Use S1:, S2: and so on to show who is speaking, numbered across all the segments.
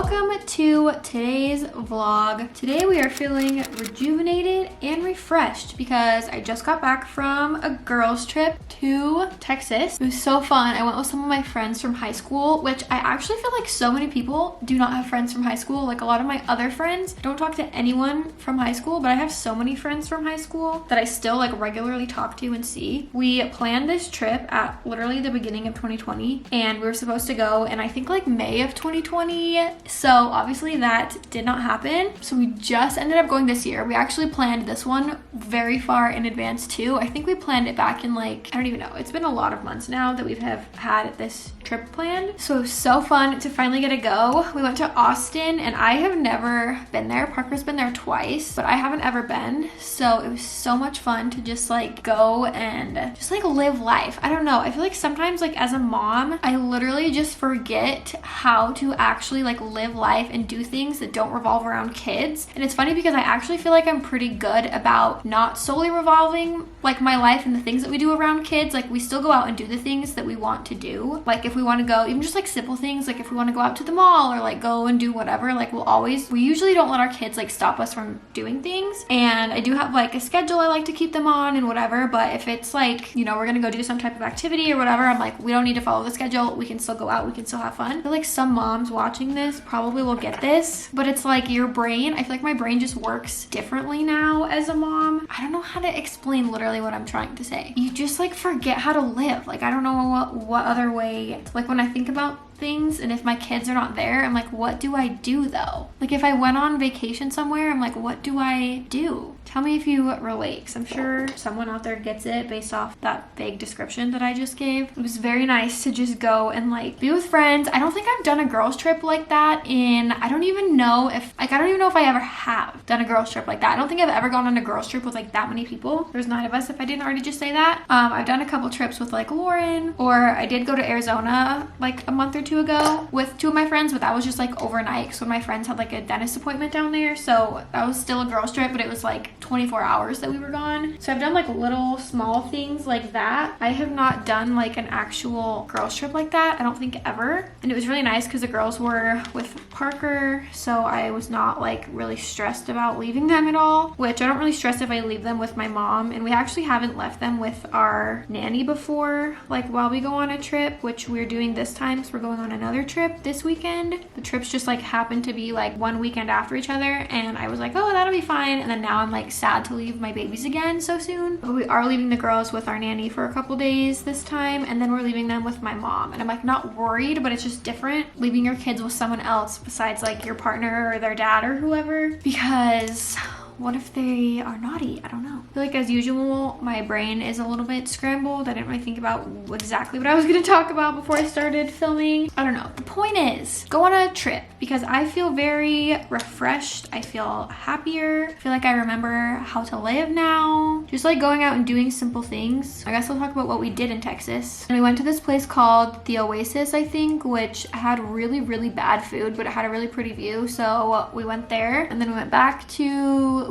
S1: welcome to today's vlog. Today we are feeling rejuvenated and refreshed because I just got back from a girls trip to Texas. It was so fun. I went with some of my friends from high school, which I actually feel like so many people do not have friends from high school. Like a lot of my other friends don't talk to anyone from high school, but I have so many friends from high school that I still like regularly talk to and see. We planned this trip at literally the beginning of 2020 and we were supposed to go in I think like May of 2020. So obviously that did not happen. So we just ended up going this year. We actually planned this one very far in advance too. I think we planned it back in like, I don't even know. It's been a lot of months now that we've had this trip planned. So it was so fun to finally get to go. We went to Aspyn and I have never been there. Parker's been there twice, but I haven't ever been. So it was so much fun to just like go and just like live life. I don't know. I feel like sometimes like as a mom, I literally just forget how to actually like live life and do things that don't revolve around kids. And it's funny because I actually feel like I'm pretty good about not solely revolving like my life and the things that we do around kids. Like we still go out and do the things that we want to do. Like if we want to go, even just like simple things, like if we want to go out to the mall or like go and do whatever, like we usually don't let our kids like stop us from doing things. And I do have like a schedule I like to keep them on and whatever, but if it's like, you know, we're gonna go do some type of activity or whatever, I'm like, we don't need to follow the schedule. We can still go out, we can still have fun. I feel like some moms watching this probably will get this, but it's like your brain, I feel like my brain just works differently now as a mom. I don't know how to explain literally what I'm trying to say. You just like forget how to live. Like I don't know what other way, like when I think about things and if my kids are not there, I'm like, what do I do though? Like if I went on vacation somewhere, I'm like, what do I do? Tell me if you relate, because I'm sure someone out there gets it based off that vague description that I just gave. It was very nice to just go and like be with friends. I don't think I've done a girls trip like that in, I don't even know if I ever have done a girls trip like that. I don't think I've ever gone on a girls trip with like that many people. There's 9 of us if I didn't already just say that. I've done a couple trips with like Lauren, or I did go to Arizona like a month or 2 ago with 2 of my friends, but that was just like overnight because one of my friends had like a dentist appointment down there. So that was still a girls trip, but it was like 24 hours that we were gone. So I've done like little small things like that. I have not done like an actual girls trip like that, I don't think ever. And it was really nice because the girls were with Parker, so I was not like really stressed about leaving them at all, which I don't really stress if I leave them with my mom. And we actually haven't left them with our nanny before, like while we go on a trip, which we're doing this time. So we're going on another trip this weekend. The trips just like happened to be like one weekend after each other, and I was like, oh, that'll be fine. And then now I'm like sad to leave my babies again so soon. But we are leaving the girls with our nanny for a couple days this time, and then we're leaving them with my mom. And I'm like not worried, but it's just different leaving your kids with someone else besides like your partner or their dad or whoever, because what if they are naughty? I don't know. I feel like as usual, my brain is a little bit scrambled. I didn't really think about exactly what I was going to talk about before I started filming. I don't know. The point is, go on a trip because I feel very refreshed. I feel happier. I feel like I remember how to live now. Just like going out and doing simple things. I guess I'll talk about what we did in Texas. And we went to this place called the Oasis, I think, which had really, really bad food, but it had a really pretty view. So we went there and then we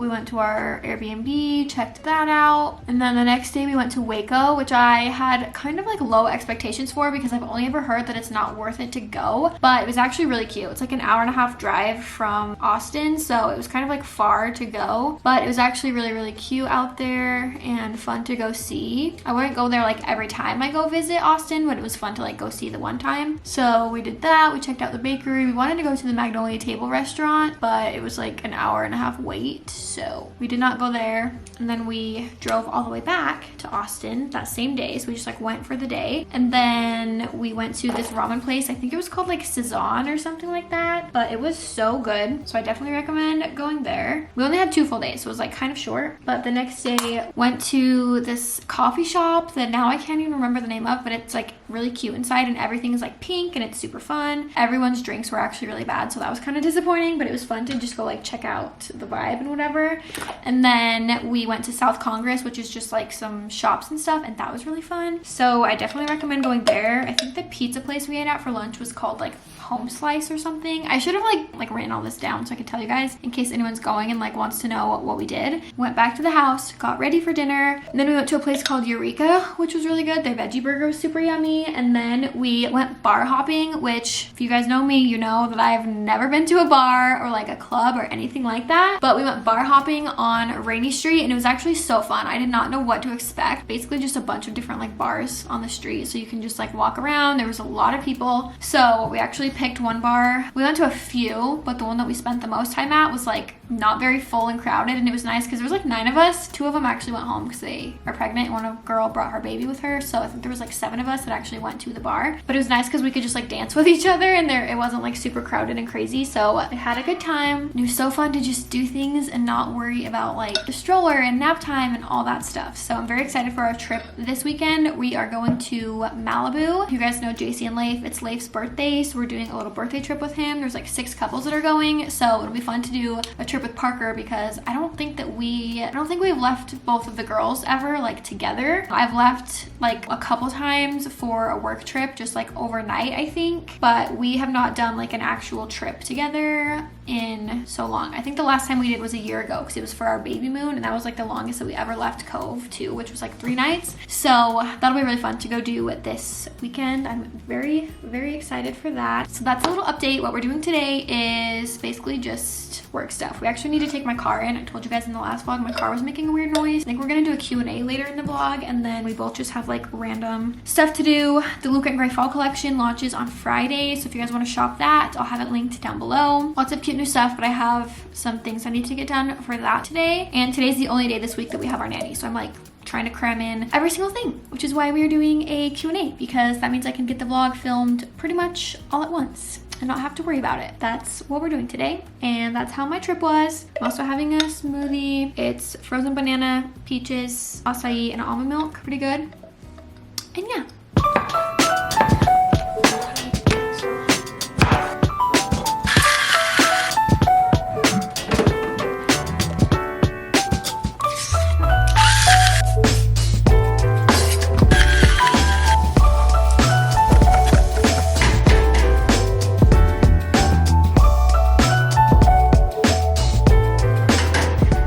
S1: went to our Airbnb, checked that out. And then the next day we went to Waco, which I had kind of like low expectations for because I've only ever heard that it's not worth it to go, but it was actually really cute. It's like an 1.5-hour drive from Austin, so it was kind of like far to go, but it was actually really, really cute out there and fun to go see. I wouldn't go there like every time I go visit Austin, but it was fun to like go see the one time. So we did that. We checked out the bakery. We wanted to go to the Magnolia Table restaurant, but it was like an 1.5-hour wait, so we did not go there. And then we drove all the way back to Austin that same day, so we just like went for the day. And then we went to this ramen place. I think it was called like Cezanne or something like that, but it was so good, so I definitely recommend going there. We only had 2 full days, so it was like kind of short. But the next day went to this coffee shop that now I can't even remember the name of, but it's like really cute inside and everything is like pink and it's super fun. Everyone's drinks were actually really bad, so that was kind of disappointing, but it was fun to just go like check out the vibe and whatever. And then we went to South Congress, which is just like some shops and stuff, and that was really fun. So I definitely recommend going there. I think the pizza place we ate at for lunch was called like home slice or something. I should have like written all this down so I could tell you guys in case anyone's going and like wants to know what we did. Went back to the house, got ready for dinner, and then we went to a place called Eureka, which was really good. Their veggie burger was super yummy. And then we went bar hopping, which if you guys know me, you know that I've never been to a bar or like a club or anything like that. But we went bar hopping on Rainy Street and it was actually so fun. I did not know what to expect. Basically just a bunch of different like bars on the street, so you can just like walk around. There was a lot of people. So we actually picked one bar. We went to a few, but the one that we spent the most time at was like not very full and crowded, and it was nice because there was like 9 of us. 2 of them actually went home because they are pregnant. One girl brought her baby with her, so I think there was like 7 of us that actually went to the bar. But it was nice because we could just like dance with each other, and it wasn't like super crowded and crazy. So I had a good time. It was so fun to just do things and not worry about like the stroller and nap time and all that stuff. So I'm very excited for our trip this weekend. We are going to Malibu. You guys know JC and Leif. It's Leif's birthday, so we're doing a little birthday trip with him. There's like 6 couples that are going, so it'll be fun to do a trip with Parker because I don't think we've left both of the girls ever like together. I've left like a couple times for a work trip, just like overnight I think, but we have not done like an actual trip together in so long. I think the last time we did was a year ago because it was for our baby moon, and that was like the longest that we ever left Cove too, which was like 3 nights. So that'll be really fun to go do this weekend. I'm very, very excited for that. So that's a little update. What we're doing today is basically just work stuff. We actually need to take my car in. I told you guys in the last vlog my car was making a weird noise. I think we're gonna do a Q&A later in the vlog, and then we both just have like random stuff to do. The Luke and Gray fall collection launches on Friday, so if you guys want to shop that, I'll have it linked down below. Lots of cute new stuff, but I have some things I need to get done for that today, and today's the only day this week that we have our nanny, so I'm like trying to cram in every single thing, which is why we are doing a Q&A, because that means I can get the vlog filmed pretty much all at once and not have to worry about it. That's what we're doing today, and that's how my trip was. I'm also having a smoothie. It's frozen banana, peaches, acai, and almond milk. Pretty good. And yeah.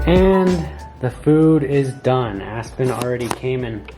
S2: And the food is done. Aspyn already came and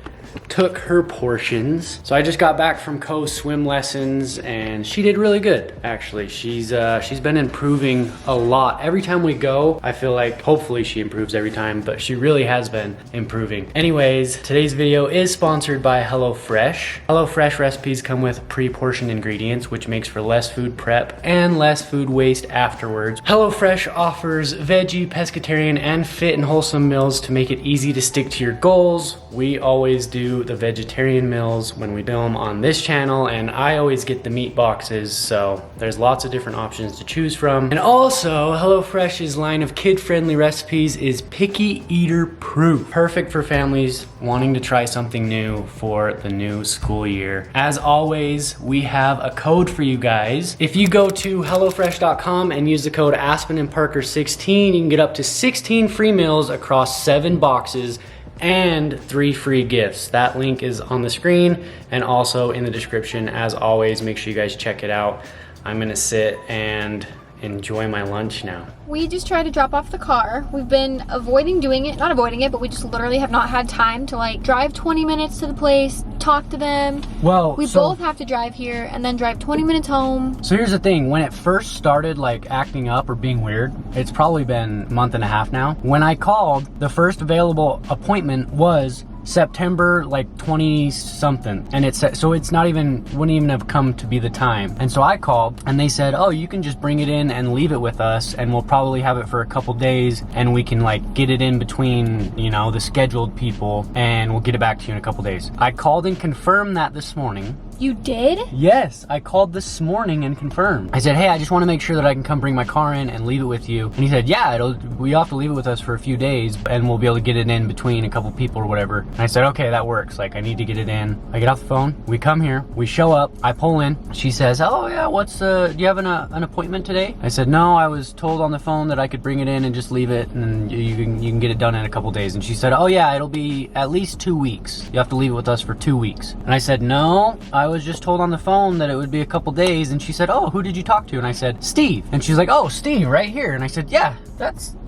S2: took her portions. So I just got back from Co's swim lessons and she did really good, actually. She's been improving a lot. Every time we go, I feel like hopefully she improves every time, but she really has been improving. Anyways, today's video is sponsored by HelloFresh. HelloFresh recipes come with pre-portioned ingredients, which makes for less food prep and less food waste afterwards. HelloFresh offers veggie, pescatarian, and fit and wholesome meals to make it easy to stick to your goals. We always do the vegetarian meals when we film on this channel, and I always get the meat boxes, so there's lots of different options to choose from. And also, HelloFresh's line of kid-friendly recipes is picky eater proof, perfect for families wanting to try something new for the new school year. As always, we have a code for you guys. If you go to hellofresh.com and use the code Aspyn and Parker 16, you can get up to 16 free meals across 7 boxes and 3 free gifts. That link is on the screen and also in the description. As always, make sure you guys check it out. I'm gonna sit and enjoy my lunch now.
S1: We just tried to drop off the car. We've been avoiding doing it, not avoiding it, but we just literally have not had time to like drive 20 minutes to the place, talk to them.
S2: Well,
S1: we both have to drive here and then drive 20 minutes home.
S2: So here's the thing, when it first started like acting up or being weird, it's probably been a month and a half now. When I called, the first available appointment was September like 20 something, and it's so it's not even, wouldn't even have come to be the time. And so I called and they said, oh, you can just bring it in and leave it with us, and we'll probably have it for a couple days, and we can like get it in between, you know, the scheduled people, and we'll get it back to you in a couple days. I called and confirmed that this morning.
S1: You did?
S2: Yes, I called this morning and confirmed. I said, hey, I just want to make sure that I can come bring my car in and leave it with you. And he said, yeah, we have to leave it with us for a few days, and we'll be able to get it in between a couple people or whatever. And I said, okay, that works. Like, I need to get it in. I get off the phone. We come here. We show up. I pull in. She says, oh yeah, do you have an appointment today? I said, no, I was told on the phone that I could bring it in and just leave it, and you can get it done in a couple days. And she said, oh yeah, it'll be at least 2 weeks. You have to leave it with us for 2 weeks. And I said, no, I was just told on the phone that it would be a couple days, and she said, oh, who did you talk to? And I said, Steve. And she's like, oh, Steve, right here. And I said, yeah,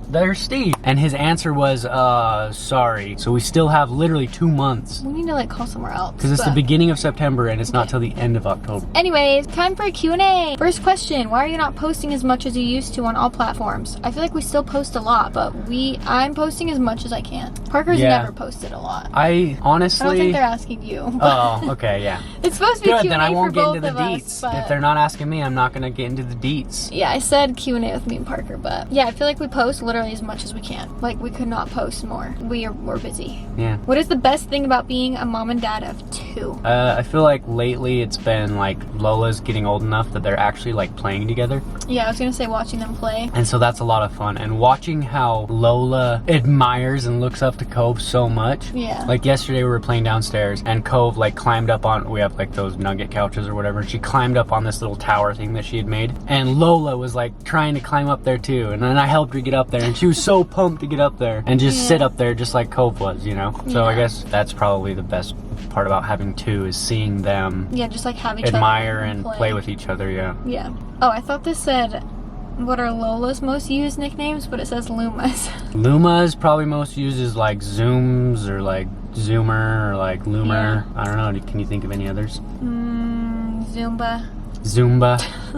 S2: there's Steve. And his answer was, sorry. So we still have literally 2 months.
S1: We need to like call somewhere else.
S2: Because it's the beginning of September and it's not till the end of October.
S1: Anyways, time for a Q&A. First question, why are you not posting as much as you used to on all platforms? I feel like we still post a lot, but I'm posting as much as I can. Parker's never posted a lot.
S2: I honestly...
S1: I don't think they're asking you.
S2: Oh, okay, yeah.
S1: It's supposed to be
S2: Good,
S1: Q&A
S2: then I won't
S1: for
S2: get
S1: both
S2: into the
S1: of
S2: deets.
S1: us,
S2: If they're not asking me, I'm not going to get into the deets.
S1: Yeah, I said Q&A with me and Parker, but yeah, I feel like we post literally as much as we can. Like, we could not post more. We're busy.
S2: Yeah.
S1: What is the best thing about being a mom and dad of 2?
S2: I feel like lately it's been like Lola's getting old enough that they're actually like playing together.
S1: Yeah, I was gonna say watching them play.
S2: And so that's a lot of fun. And watching how Lola admires and looks up to Cove so much.
S1: Yeah.
S2: Like yesterday we were playing downstairs and Cove like climbed up on, we have like those nugget couches or whatever. And she climbed up on this little tower thing that she had made. And Lola was like trying to climb up there too. And then I helped her get up there and she was so pumped to get up there and just sit up there just like Cove was, you know? So I guess that's probably the best part about having 2 is seeing them
S1: just like have each other
S2: admire and play with each other. Yeah.
S1: Oh, I thought this said what are Lola's most used nicknames, but it says Luma's.
S2: Luma is probably most used as like Zooms or like Zoomer or like Loomer. I don't know. Can you think of any others? Zumba.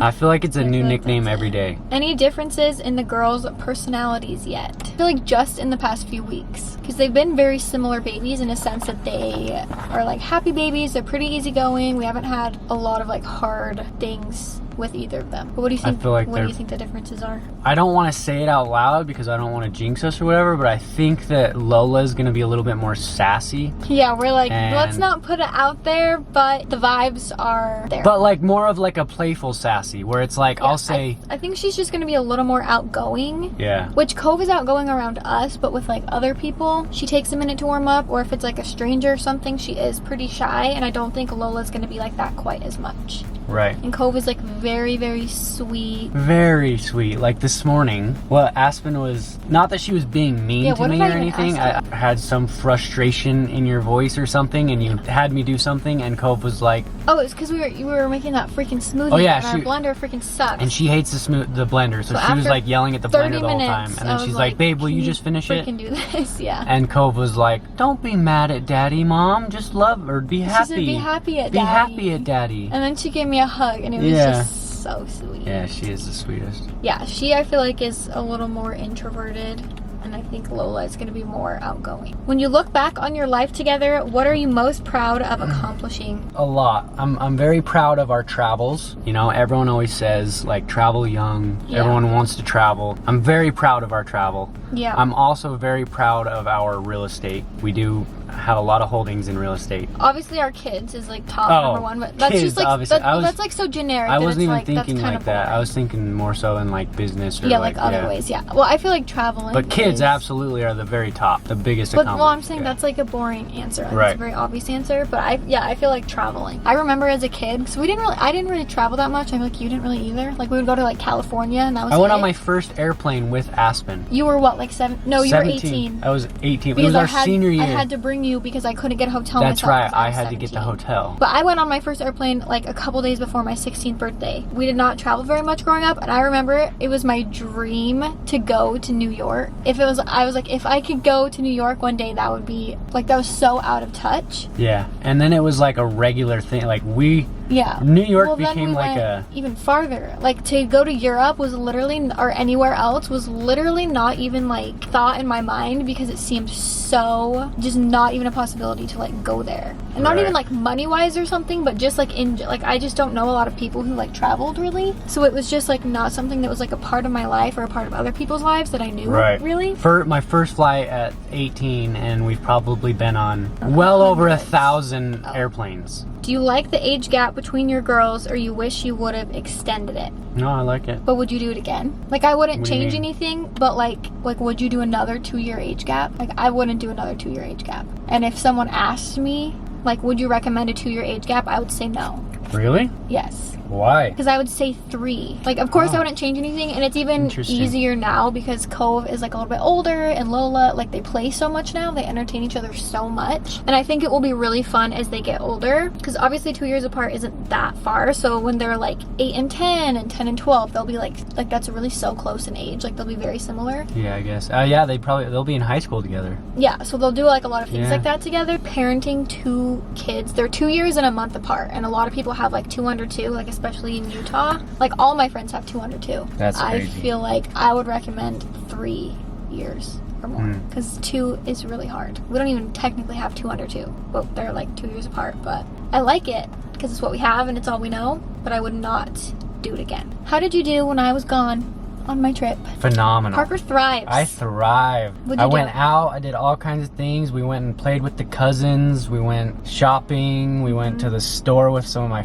S2: I feel like it's a new nickname every day.
S1: Any differences in the girls' personalities yet? I feel like just in the past few weeks. Because they've been very similar babies in a sense that they are like happy babies. They're pretty easygoing. We haven't had a lot of like hard things with either of them. But what do you think?
S2: I feel like
S1: what do you think the differences are?
S2: I don't want to say it out loud because I don't want to jinx us or whatever, but I think that Lola is going to be a little bit more sassy.
S1: Yeah, we're like, let's not put it out there, but the vibes are there.
S2: But like more of like a playful sassy where it's like, I'll say...
S1: I think she's just going to be a little more outgoing.
S2: Yeah.
S1: Which Cove is outgoing around us, but with like other people, she takes a minute to warm up, or if it's like a stranger or something, she is pretty shy, and I don't think Lola's going to be like that quite as much.
S2: Right.
S1: And Cove is like very, very sweet.
S2: Very sweet. Like this morning, Aspyn was, not that she was being mean to me or anything. I had some frustration in your voice or something, and you had me do something, and Cove was like...
S1: Oh, it's because you were making that freaking smoothie.
S2: Oh yeah,
S1: and our blender freaking sucks.
S2: And she hates the blender, so she was like yelling at the blender the whole time. And then she's like, babe, will you just finish it?
S1: Freaking do this, yeah.
S2: And Cove was like, don't be mad at daddy, mom. Just love or be happy.
S1: She said, be happy at daddy.
S2: Be happy at daddy.
S1: And then she gave me a hug, and it was just so sweet.
S2: Yeah, she is the sweetest.
S1: Yeah, she I feel like is a little more introverted, and I think Lola is going to be more outgoing. When you look back on your life together, what are you most proud of accomplishing?
S2: A lot. I'm very proud of our travels. You know, everyone always says like travel young. Yeah. Everyone wants to travel. I'm very proud of our travel.
S1: Yeah.
S2: I'm also very proud of our real estate. We do have a lot of holdings in real estate.
S1: Obviously our kids is like top number one, but that's just like that's like so generic.
S2: I wasn't even
S1: like,
S2: thinking like that. I was thinking more so in like business or
S1: like other ways. Yeah. Well, I feel like traveling.
S2: But kids absolutely are the very top, the biggest accomplishment.
S1: Well, I'm saying that's like a boring answer. Right. It's a very obvious answer, but I feel like traveling. I remember as a kid, because I didn't really travel that much. I feel like you didn't really either. Like we would go to like California, and that was.
S2: I went on my first airplane with Aspyn.
S1: You were what, like 7? No, you were 18.
S2: I was 18. It was our senior year.
S1: I had to bring you because I couldn't get a hotel.
S2: That's right. I had to get the hotel.
S1: But I went on my first airplane like a couple days before my 16th birthday. We did not travel very much growing up, and I remember it was my dream to go to New York. I was like, if I could go to New York one day, that would be like, that was so out of touch.
S2: Yeah, and then it was like a regular thing. Like New York became like a
S1: even farther. Like to go to Europe was literally, or anywhere else was literally not even like thought in my mind, because it seemed so just not even a possibility to like go there. And not even like money wise or something, but just like I just don't know a lot of people who like traveled really. So it was just like not something that was like a part of my life or a part of other people's lives that I knew really.
S2: For my first flight at 18, and we've probably been on well over 1,000 airplanes.
S1: Do you like the age gap between your girls, or you wish you would have extended it?
S2: No, I like it.
S1: But would you do it again? Like I wouldn't change anything, but like would you do another 2-year age gap? Like I wouldn't do another 2-year age gap. And if someone asked me, like, would you recommend a 2-year age gap? I would say no.
S2: Really?
S1: Yes.
S2: Why?
S1: Because I would say 3. Like, of course I wouldn't change anything, and it's even easier now because Cove is like a little bit older, and Lola, like, they play so much now, they entertain each other so much, and I think it will be really fun as they get older, because obviously 2 years apart isn't that far, so when they're like 8 and 10 and 10 and 12, they'll be like that's really so close in age, like they'll be very similar.
S2: Yeah, I guess. Yeah, they'll be in high school together.
S1: Yeah, so they'll do like a lot of things like that together. Parenting 2 kids, they're 2 years and a month apart, and a lot of people have like 2 under 2, like especially in Utah. Like all my friends have 2 under 2.
S2: That's crazy.
S1: I feel like I would recommend 3 years or more, because 2 is really hard. We don't even technically have 2 under 2, but they're like 2 years apart. But I like it because it's what we have and it's all we know, but I would not do it again. How did you do when I was gone on my trip?
S2: Phenomenal.
S1: Parker thrives.
S2: I thrive. I went out, I did all kinds of things. We went and played with the cousins. We went shopping. We went to the store with some of my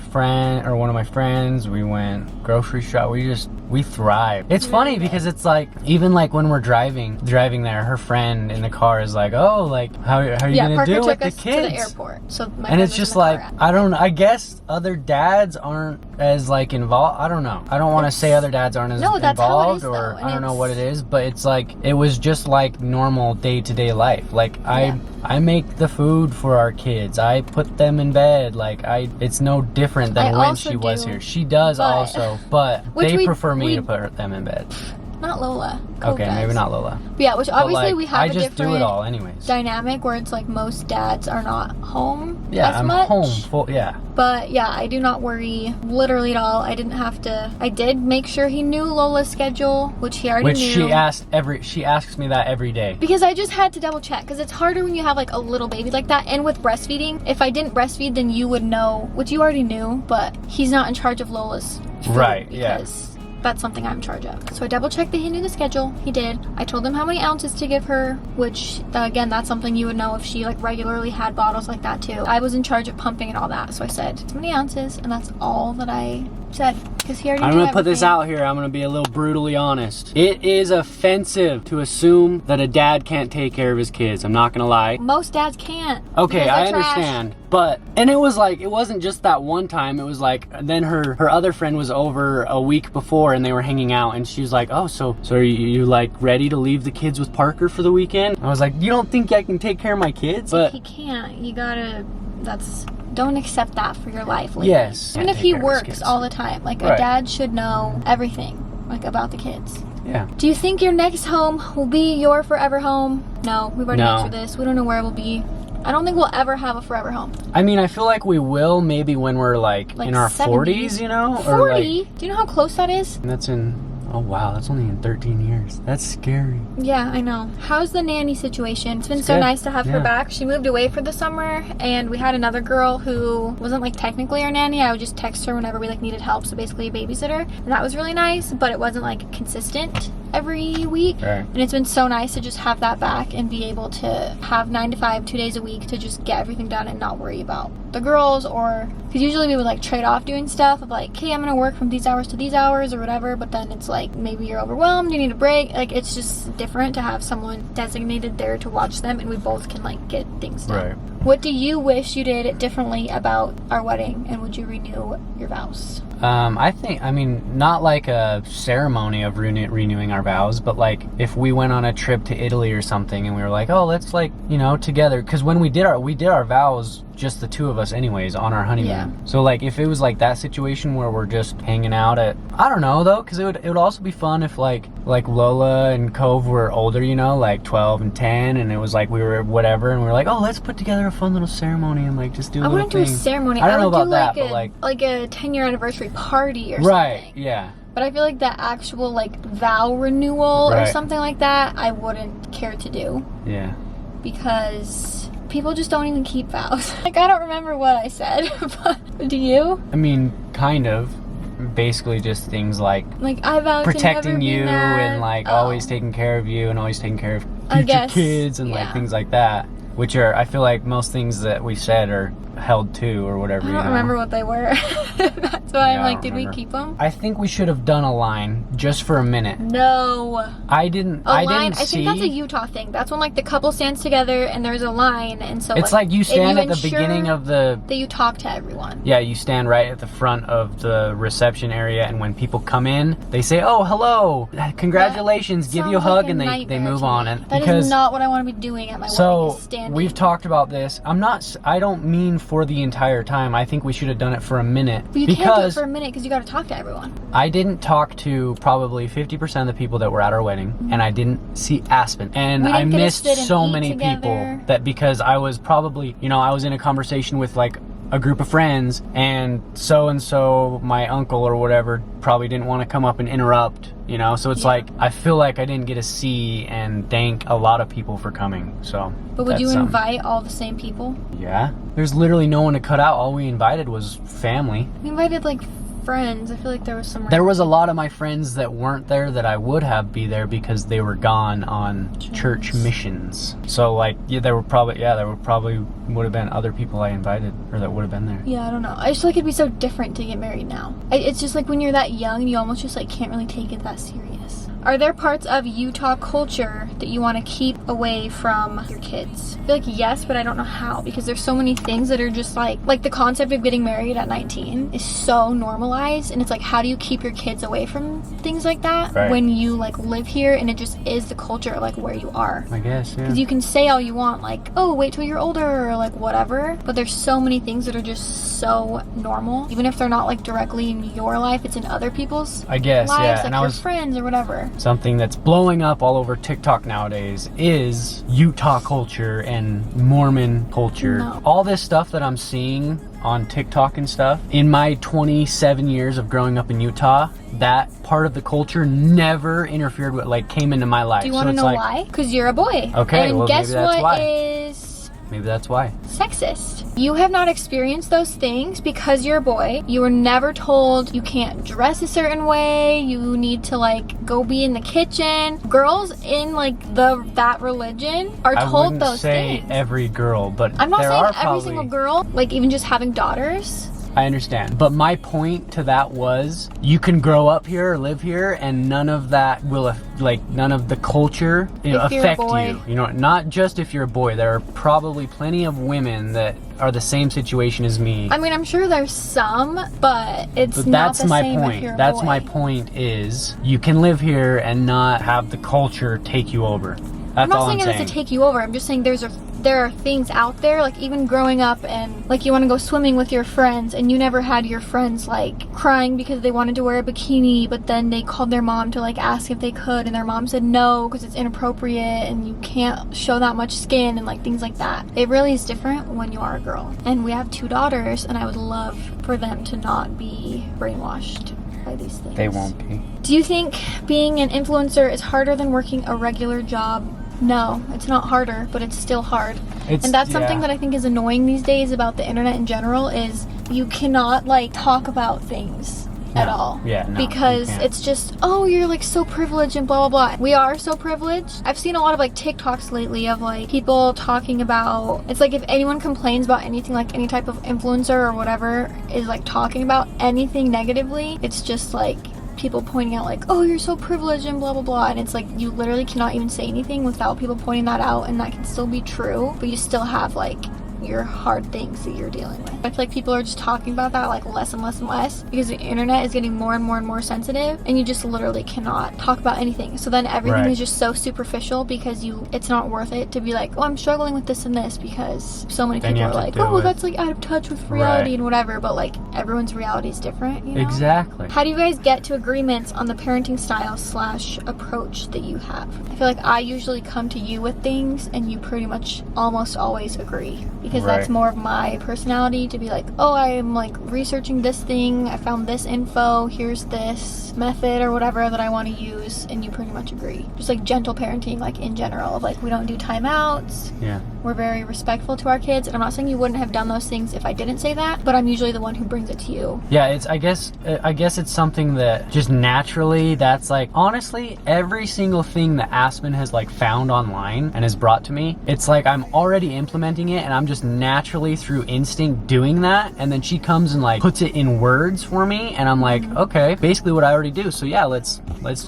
S2: one of my friends. We went grocery shop. We thrive. It's funny because it's like, even like when we're driving there, her friend in the car is like, oh, like, how are you gonna
S1: Parker
S2: do with
S1: took
S2: the
S1: us
S2: kids?
S1: to the airport. So my
S2: and it's just like, I guess other dads aren't as like involved. I don't know. I don't want to say other dads aren't as involved, or I don't know what it is, but it's like, it was just like normal day-to-day life. Like I make the food for our kids. I put them in bed. Like it's no different than when she was here. She does also, but they prefer me to put them in bed.
S1: Not Lola.
S2: Okay, maybe not Lola.
S1: But yeah, which obviously we have
S2: I just do it all anyways.
S1: Dynamic where it's like most dads are not home
S2: as
S1: much.
S2: Home.
S1: But yeah, I do not worry literally at all. I didn't have to. I did make sure he knew Lola's schedule, which he already knew.
S2: She asks me that every day.
S1: Because I just had to double check, because it's harder when you have like a little baby like that. And with breastfeeding, if I didn't breastfeed, then you would know, which you already knew, but he's not in charge of Lola's food.
S2: Right,
S1: because that's something I'm in charge of. So I double checked that he knew the schedule. He did. I told him how many ounces to give her, which again, that's something you would know if she like regularly had bottles like that too. I was in charge of pumping and all that, so I said how many ounces, and that's all that I said, because he already knew.
S2: I'm gonna put this out here. I'm gonna be a little brutally honest. It is offensive to assume that a dad can't take care of his kids. I'm not gonna lie.
S1: Most dads can't.
S2: Okay, I understand. But, and it was like, it wasn't just that one time. It was like, then her other friend was over a week before and they were hanging out, and she was like, oh, so are you like ready to leave the kids with Parker for the weekend? I was like, you don't think I can take care of my kids? But
S1: he can't. You gotta, don't accept that for your life. Lady.
S2: Yes.
S1: Even if he works all the time, like a dad should know everything, like about the kids.
S2: Yeah.
S1: Do you think your next home will be your forever home? No, we've already answered this. We don't know where it will be. I don't think we'll ever have a forever home.
S2: I mean, I feel like we will maybe when we're like in our 40s, you know?
S1: 40?
S2: Or like,
S1: do you know how close that is?
S2: That's oh wow, that's only in 13 years. That's scary.
S1: Yeah, I know. How's the nanny situation? It's been so nice to have her back. She moved away for the summer, and we had another girl who wasn't like technically our nanny. I would just text her whenever we like needed help, so basically a babysitter. And that was really nice, but it wasn't like consistent every week.
S2: Right.
S1: And it's been so nice to just have that back and be able to have 9 to 5, 2 days a week to just get everything done and not worry about the girls, or because usually we would like trade off doing stuff of like, hey, I'm gonna work from these hours to these hours or whatever, but then it's like maybe you're overwhelmed, you need a break. Like, it's just different to have someone designated there to watch them, and we both can like get things done.
S2: Right.
S1: What do you wish you did differently about our wedding, and would you renew your vows?
S2: I mean, not like a ceremony of renewing our vows, but like if we went on a trip to Italy or something and we were like, oh, let's like, you know, together, because when we did our vows, just the 2 of us anyways on our honeymoon. Yeah. So like if it was like that situation where we're just hanging out at, I don't know though, because it would also be fun if like Lola and Cove were older, you know, like 12 and 10, and it was like we were whatever, and we were like, oh, let's put together a fun little ceremony and like just do a little thing. I wouldn't
S1: do a ceremony.
S2: I don't know about
S1: that,
S2: but
S1: like a 10-year anniversary party or something.
S2: Right, yeah.
S1: But I feel like the actual like vow renewal or something like that, I wouldn't care to do.
S2: Yeah.
S1: Because people just don't even keep vows. Like, I don't remember what I said, but do you?
S2: I mean, kind of. Basically just things like
S1: I vow
S2: protecting
S1: to
S2: you and like always taking care of you and always taking care of future kids and like things like that, which are, I feel like most things that we said are held 2 or whatever.
S1: I don't remember what they were. That's why I'm like, did we keep them?
S2: I think we should have done a line just for a minute.
S1: No.
S2: I didn't see.
S1: I think that's a Utah thing. That's when like the couple stands together and there's a line, and so
S2: it's like you stand at the beginning of the...
S1: that you talk to everyone.
S2: Yeah, you stand right at the front of the reception area, and when people come in, they say, oh, hello, congratulations, give you a hug, and they move on. And
S1: that is not what I want to be doing at my wedding, is standing.
S2: We've talked about this. I don't mean for the entire time. I think we should have done it for a minute.
S1: But you can't do it for a minute because you got to talk to everyone.
S2: I didn't talk to probably 50% of the people that were at our wedding, and I didn't see Aspyn. And I missed so many people that because I was probably, I was in a conversation with like a group of friends, and so my uncle or whatever probably didn't want to come up and interrupt, so it's like I feel like I didn't get to see and thank a lot of people for coming. So
S1: but would you invite all the same people?
S2: Yeah, there's literally no one to cut out. All we invited was family.
S1: We invited like friends. I feel like there was some...
S2: There was a lot of my friends that weren't there that I would have be there because they were gone on church missions. So like, there would have been other people I invited or that would have been there.
S1: Yeah, I don't know. I just feel like it'd be so different to get married now. It's just like when you're that young, you almost just like can't really take it that serious. Are there parts of Utah culture that you want to keep away from your kids? I feel like yes, but I don't know how, because there's so many things that are just like the concept of getting married at 19 is so normalized, and it's like, how do you keep your kids away from things like that when you like live here and it just is the culture of like where you are?
S2: I guess, yeah.
S1: Because you can say all you want, like, oh, wait till you're older or like whatever, but there's so many things that are just so normal, even if they're not like directly in your life, it's in other people's
S2: lives, yeah.
S1: like your friends or whatever.
S2: Something that's blowing up all over TikTok nowadays is Utah culture and Mormon culture.
S1: No.
S2: All this stuff that I'm seeing on TikTok and stuff, in my 27 years of growing up in Utah, that part of the culture never interfered with, like, came into my life.
S1: Do you want to know why? Because you're a boy.
S2: Okay,
S1: and
S2: well,
S1: guess
S2: maybe that's why.
S1: is...
S2: Maybe that's why.
S1: Sexist. You have not experienced those things because you're a boy. You were never told you can't dress a certain way. You need to like go be in the kitchen. Girls in like that religion are told those things. I wouldn't
S2: say every girl, but
S1: I'm not saying every single girl. Like even just having daughters.
S2: I understand. But my point to that was you can grow up here or live here and none of that will, like, none of the culture affect you. Not just if you're a boy. There are probably plenty of women that are the same situation as me.
S1: I mean, I'm sure there's some, but it's not the same if you're a boy.
S2: That's my point is you can live here and not have the culture take you over. That's all I'm saying.
S1: I'm not saying it has to take you over. I'm just saying there are things out there, like even growing up and like you want to go swimming with your friends and you never had your friends like crying because they wanted to wear a bikini, but then they called their mom to like ask if they could and their mom said no because it's inappropriate and you can't show that much skin and like things like that. It really is different when you are a girl. And we have 2 daughters and I would love for them to not be brainwashed by these things.
S2: They won't be.
S1: Do you think being an influencer is harder than working a regular job? No, it's not harder, but it's still hard. And that's something that I think is annoying these days about the internet in general is you cannot like talk about things at all.
S2: Yeah, no,
S1: because it's just, oh, you're like so privileged and blah, blah, blah. We are so privileged. I've seen a lot of like TikToks lately of like people talking about, it's like if anyone complains about anything, like any type of influencer or whatever is like talking about anything negatively, it's just like people pointing out like, oh, you're so privileged and blah blah blah, and it's like you literally cannot even say anything without people pointing that out, and that can still be true, but you still have like your hard things that you're dealing with. I feel like people are just talking about that like less and less and less because the internet is getting more and more and more sensitive and you just literally cannot talk about anything. So then everything is just so superficial because it's not worth it to be like, oh, I'm struggling with this and this, because so many people are like, oh, that's like out of touch with reality and whatever, but like everyone's reality is different, you know?
S2: Exactly.
S1: How do you guys get to agreements on the parenting style / approach that you have? I feel like I usually come to you with things and you pretty much almost always agree. Because that's more of my personality to be like, oh, I'm like researching this thing, I found this info, here's this, method or whatever that I want to use, and you pretty much agree. Just like gentle parenting, like in general, like we don't do timeouts.
S2: Yeah.
S1: We're very respectful to our kids, and I'm not saying you wouldn't have done those things if I didn't say that, but I'm usually the one who brings it to you.
S2: Yeah, it's I guess it's something that just naturally, that's like, honestly, every single thing that Aspyn has like found online and has brought to me, it's like I'm already implementing it, and I'm just naturally through instinct doing that, and then she comes and like puts it in words for me, and I'm like, okay, basically what I already do. So yeah, let's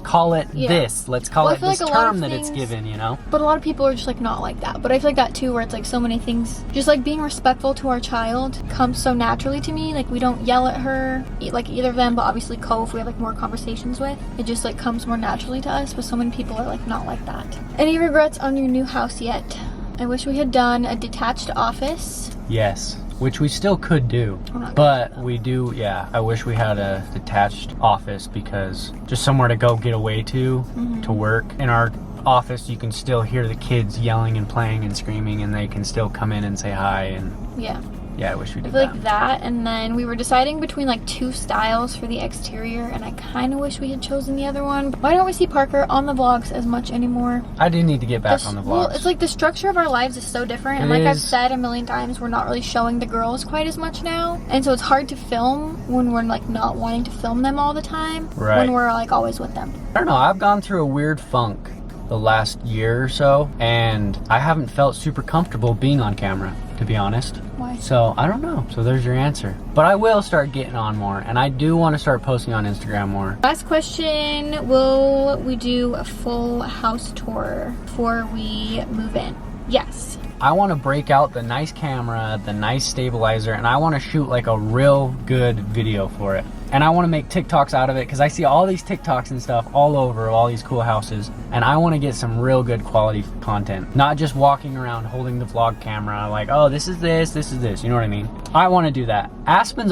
S2: call it this. Let's call it this term that it's given, you know?
S1: But a lot of people are just like not like that. But I feel like that too, where it's like so many things, just like being respectful to our child comes so naturally to me. Like we don't yell at her, like either of them, but obviously Ko, if we have like more conversations with, it just like comes more naturally to us. But so many people are like not like that. Any regrets on your new house yet? I wish we had done a detached office.
S2: Yes, which we still could do, but we do, yeah, I wish we had a detached office, because just somewhere to go get away to work. In our office, you can still hear the kids yelling and playing and screaming, and they can still come in and say hi, and yeah, I wish we did that.
S1: I feel like that, and then we were deciding between like 2 styles for the exterior, and I kind of wish we had chosen the other one. Why don't we see Parker on the vlogs as much anymore?
S2: I do need to get back on the vlogs.
S1: Well, it's like the structure of our lives is so different, and like I've said a million times, we're not really showing the girls quite as much now, and so it's hard to film when we're like not wanting to film them all the time, when we're like always with them.
S2: I don't know, I've gone through a weird funk the last year or so, and I haven't felt super comfortable being on camera, to be honest.
S1: Why?
S2: So I don't know. So there's your answer. But I will start getting on more, and I do want to start posting on Instagram more.
S1: Last question, will we do a full house tour before we move in? Yes.
S2: I want to break out the nice camera, the nice stabilizer, and I want to shoot like a real good video for it. And I want to make TikToks out of it, because I see all these TikToks and stuff all over all these cool houses, and I want to get some real good quality content. Not just walking around holding the vlog camera like, oh, this is this, you know what I mean? I want to do that. Aspyn's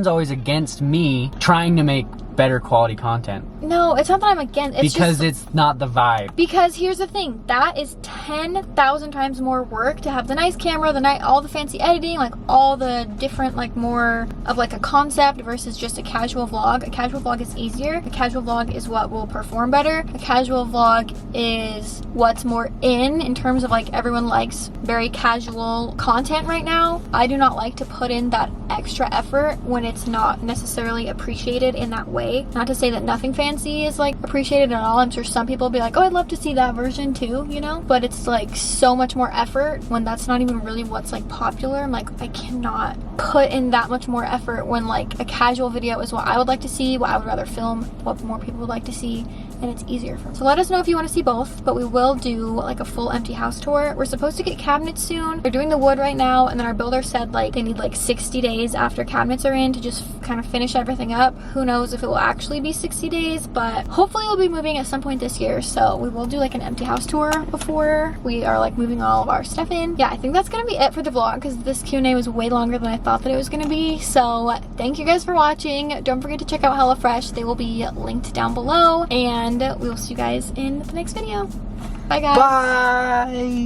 S2: always against me trying to make better quality content.
S1: No, it's not that I'm against. It's
S2: because
S1: just,
S2: it's not the vibe.
S1: Because here's the thing, that is 10,000 times more work to have the nice camera, all the fancy editing, like all the different, like more of like a concept versus just a casual vlog. A casual vlog is easier. A casual vlog is what will perform better. A casual vlog is what's more in terms of like everyone likes very casual content right now. I do not like to put in that extra effort when it's not necessarily appreciated in that way. Not to say that nothing fancy is like appreciated at all. I'm sure some people will be like, oh, I'd love to see that version too, you know? But it's like so much more effort when that's not even really what's like popular. I'm like, I cannot put in that much more effort when like a casual video is what I would like to see, what I would rather film, what more people would like to see, and it's easier for me. So let us know if you want to see both, but we will do like a full empty house tour. We're supposed to get cabinets soon. They're doing the wood right now, and then our builder said like they need like 60 days after cabinets are in to just kind of finish everything up. Who knows if it will actually be 60 days, but hopefully we'll be moving at some point this year, so we will do like an empty house tour before we are like moving all of our stuff in. Yeah, I think that's gonna be it for the vlog, because this Q&A was way longer than I thought that it was gonna be. So thank you guys for watching. Don't forget to check out HelloFresh. They will be linked down below, and we will see you guys in the next video. Bye guys.
S2: Bye.